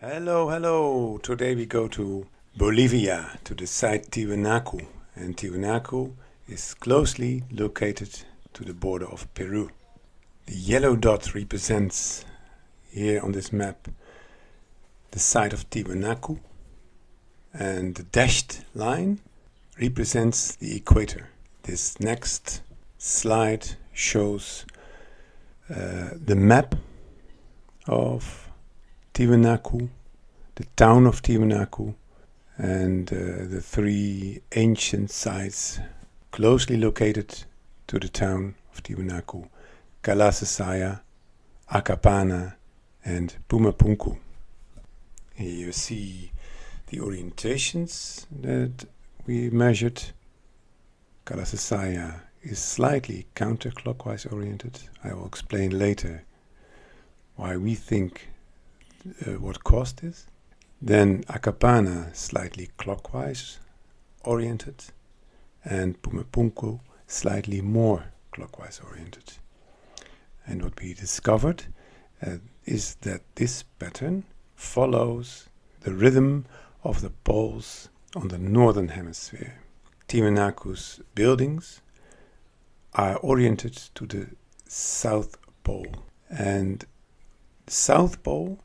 Hello, hello! Today we go to Bolivia, to the site Tiwanaku. And Tiwanaku is closely located to the border of Peru. The yellow dot represents, here on this map, the site of Tiwanaku. And the dashed line represents the equator. This next slide shows the map of Tiwanaku, the town of Tiwanaku, and the three ancient sites closely located to the town of Tiwanaku: Kalasasaya, Acapana, and Pumapunku. Here you see the orientations that we measured. Kalasasaya is slightly counterclockwise oriented. I will explain later why we think what caused this. Then Acapana slightly clockwise oriented, and Pumapunku slightly more clockwise oriented. And what we discovered is that this pattern follows the rhythm of the poles on the northern hemisphere. Tiwanaku's buildings are oriented to the South Pole, and the South Pole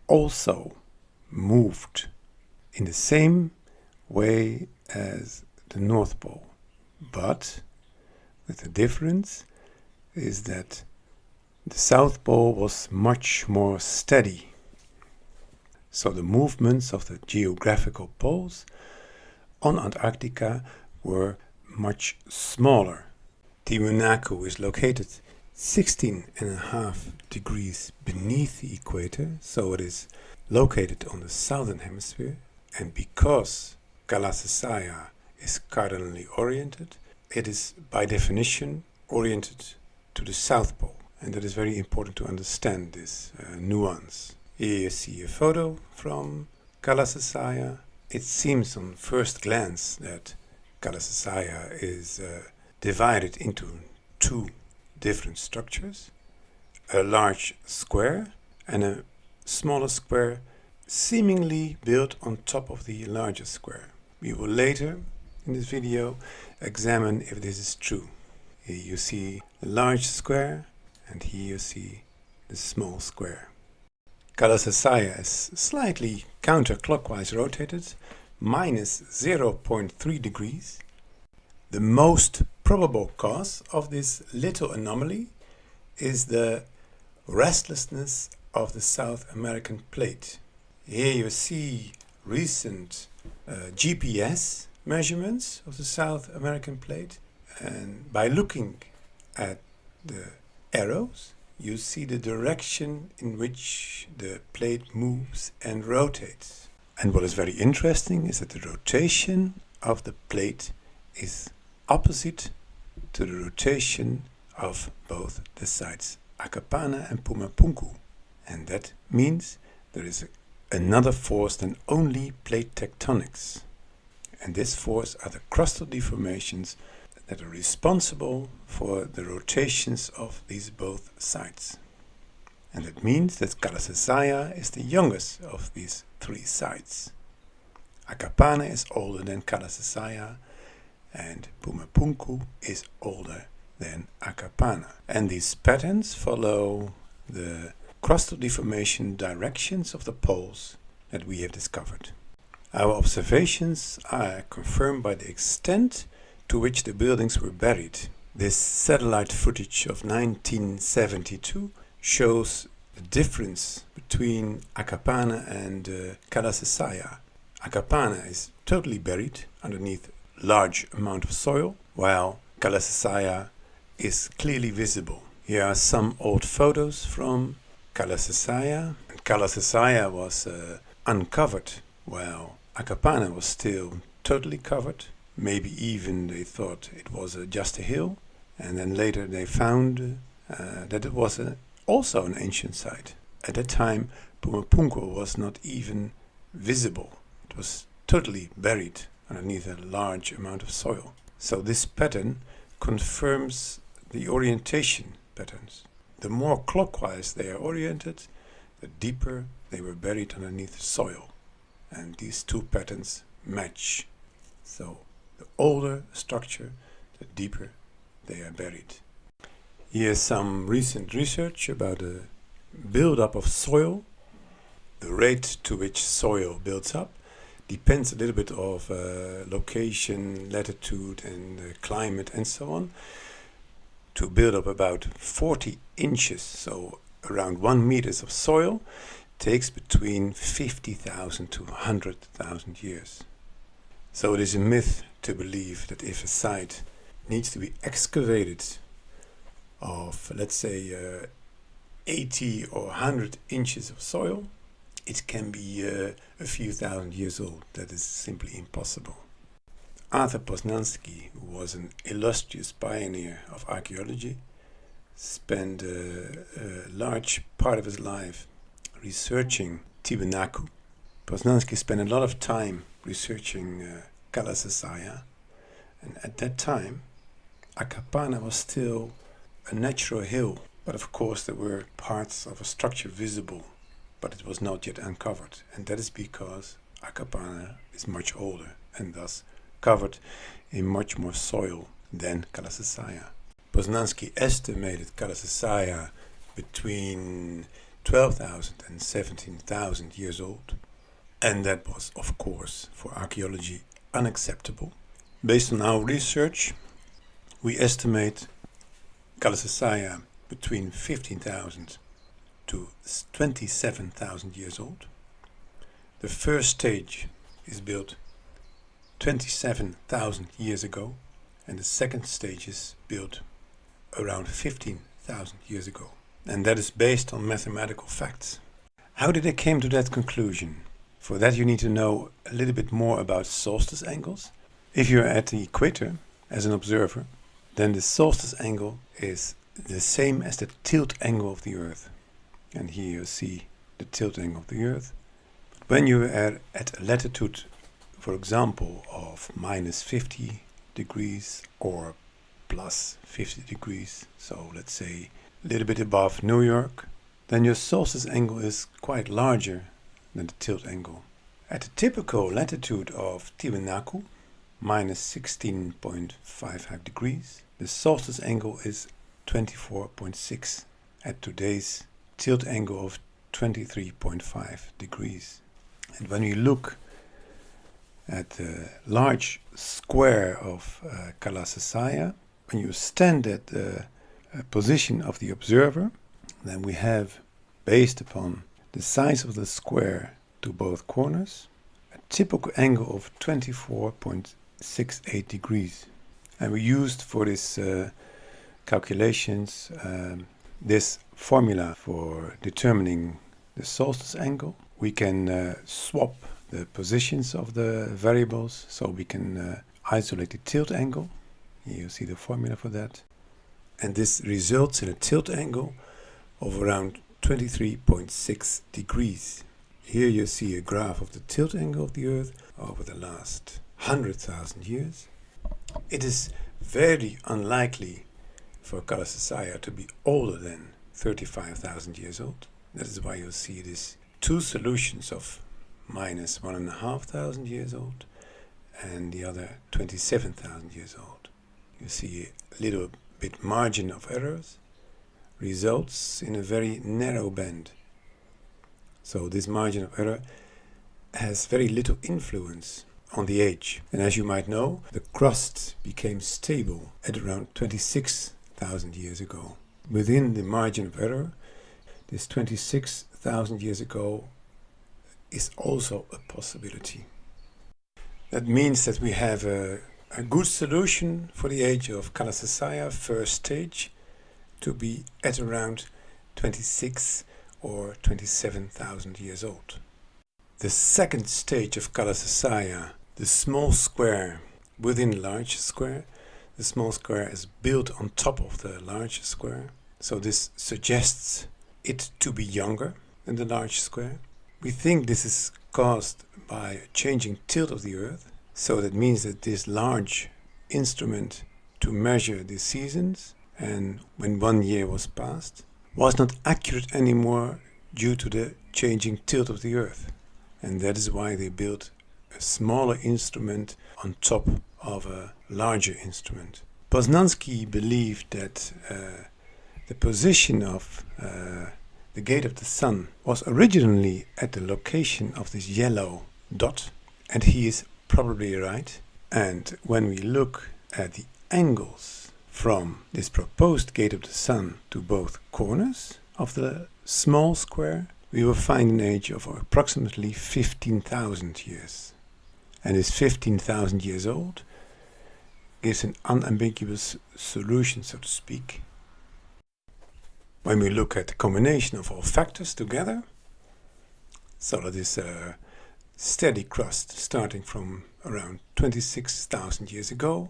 also moved in the same way as the North Pole, but with the difference is that the South Pole was much more steady. So the movements of the geographical poles on Antarctica were much smaller. Tiwanaku is located 16.5 degrees beneath the equator, so it is located on the southern hemisphere, and because Kalasasaya is cardinally oriented, it is by definition oriented to the South Pole, and that is very important to understand this nuance. Here you see a photo from Kalasasaya. It seems on first glance that Kalasasaya is divided into two different structures: a large square and a smaller square seemingly built on top of the larger square. We will later in this video examine if this is true. Here you see the large square and here you see the small square. Kalasasaya is slightly counterclockwise rotated, minus 0.3 degrees. The most probable cause of this little anomaly is the restlessness of the South American plate. Here you see recent GPS measurements of the South American plate, and by looking at the arrows you see the direction in which the plate moves and rotates. And what is very interesting is that the rotation of the plate is opposite to the rotation of both the sites Acapana and Pumapunku. And that means there is another force than only plate tectonics. And this force are the crustal deformations that are responsible for the rotations of these both sites. And that means that Kalasasaya is the youngest of these three sites. Acapana is older than Kalasasaya, and Pumapunku is older than Acapana. And these patterns follow the crustal deformation directions of the poles that we have discovered. Our observations are confirmed by the extent to which the buildings were buried. This satellite footage of 1972 shows the difference between Acapana and Kalasasaya. Acapana is totally buried underneath large amount of soil, while Kalasasaya is clearly visible. Here are some old photos from Kalasasaya. Kalasasaya was uncovered, while Acapana was still totally covered. Maybe even they thought it was just a hill, and then later they found that it was also an ancient site. At that time, Pumapunku was not even visible. It was totally buried underneath a large amount of soil. So this pattern confirms the orientation patterns. The more clockwise they are oriented, the deeper they were buried underneath soil. And these two patterns match. So the older structure, the deeper they are buried. Here's some recent research about the buildup of soil. The rate to which soil builds up depends a little bit of location, latitude and climate and so on. To build up about 40 inches, so around 1 meter of soil, takes between 50,000 to 100,000 years. So it is a myth to believe that if a site needs to be excavated of, let's say, 80 or 100 inches of soil, it can be a few thousand years old. That is simply impossible. Arthur Poznański, who was an illustrious pioneer of archaeology, spent a large part of his life researching Tiwanaku. Poznański spent a lot of time researching Kalasasaya, and at that time Akapana was still a natural hill, but of course there were parts of a structure visible, but it was not yet uncovered, and that is because Akapana is much older and thus covered in much more soil than Kalasasaya. Poznański estimated Kalasasaya between 12,000 and 17,000 years old, and that was, of course, for archaeology unacceptable. Based on our research, we estimate Kalasasaya between 15,000 to 27,000 years old. The first stage is built 27,000 years ago, and the second stage is built around 15,000 years ago. And that is based on mathematical facts. How did I came to that conclusion? For that you need to know a little bit more about solstice angles. If you're at the equator as an observer, then the solstice angle is the same as the tilt angle of the Earth. And here you see the tilt angle of the Earth. But when you are at a latitude, for example, of minus 50 degrees or plus 50 degrees, so let's say a little bit above New York, then your solstice angle is quite larger than the tilt angle. At the typical latitude of Tiwanaku, minus 16.55 degrees, the solstice angle is 24.6 at today's tilt angle of 23.5 degrees. And when you look at the large square of Kalasasaya, when you stand at the position of the observer, then we have, based upon the size of the square to both corners, a typical angle of 24.68 degrees. And we used for this calculations this formula for determining the solstice angle. We can swap the positions of the variables, so we can isolate the tilt angle. Here you see the formula for that. And this results in a tilt angle of around 23.6 degrees. Here you see a graph of the tilt angle of the Earth over the last 100,000 years. It is very unlikely for Kalasasaya to be older than 35,000 years old. That is why you'll see these two solutions of minus 1,500 years old and the other 27,000 years old. You see a little bit margin of errors results in a very narrow band. So this margin of error has very little influence on the age. And as you might know, the crust became stable at around 26,000 years ago. Within the margin of error, this 26,000 years ago is also a possibility. That means that we have a good solution for the age of Kalasasaya, first stage, to be at around 26 or 27,000 years old. The second stage of Kalasasaya, the small square within the large square, the small square is built on top of the large square, so this suggests it to be younger than the large square. We think this is caused by a changing tilt of the Earth, so that means that this large instrument to measure the seasons, and when 1 year was passed, was not accurate anymore due to the changing tilt of the Earth. And that is why they built a smaller instrument on top of a larger instrument. Poznański believed that the position of the gate of the sun was originally at the location of this yellow dot, and he is probably right. And when we look at the angles from this proposed gate of the sun to both corners of the small square, we will find an age of approximately 15,000 years. And this 15,000 years old gives an unambiguous solution, so to speak. When we look at the combination of all factors together, so that is a steady crust starting from around 26,000 years ago,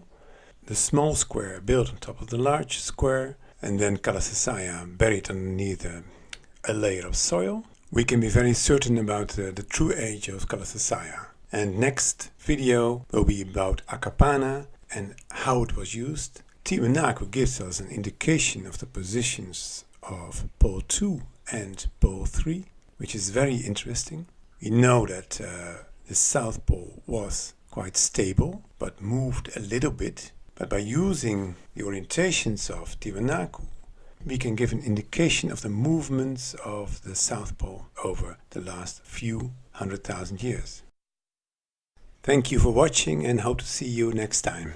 the small square built on top of the large square, and then Kalasasaya buried underneath a layer of soil, we can be very certain about the true age of Kalasasaya. And next video will be about Akapana and how it was used. Tiwanaku gives us an indication of the positions of pole 2 and pole 3, which is very interesting. We know that the South Pole was quite stable, but moved a little bit. But by using the orientations of Tiwanaku, we can give an indication of the movements of the South Pole over the last few 100,000 years. Thank you for watching and hope to see you next time.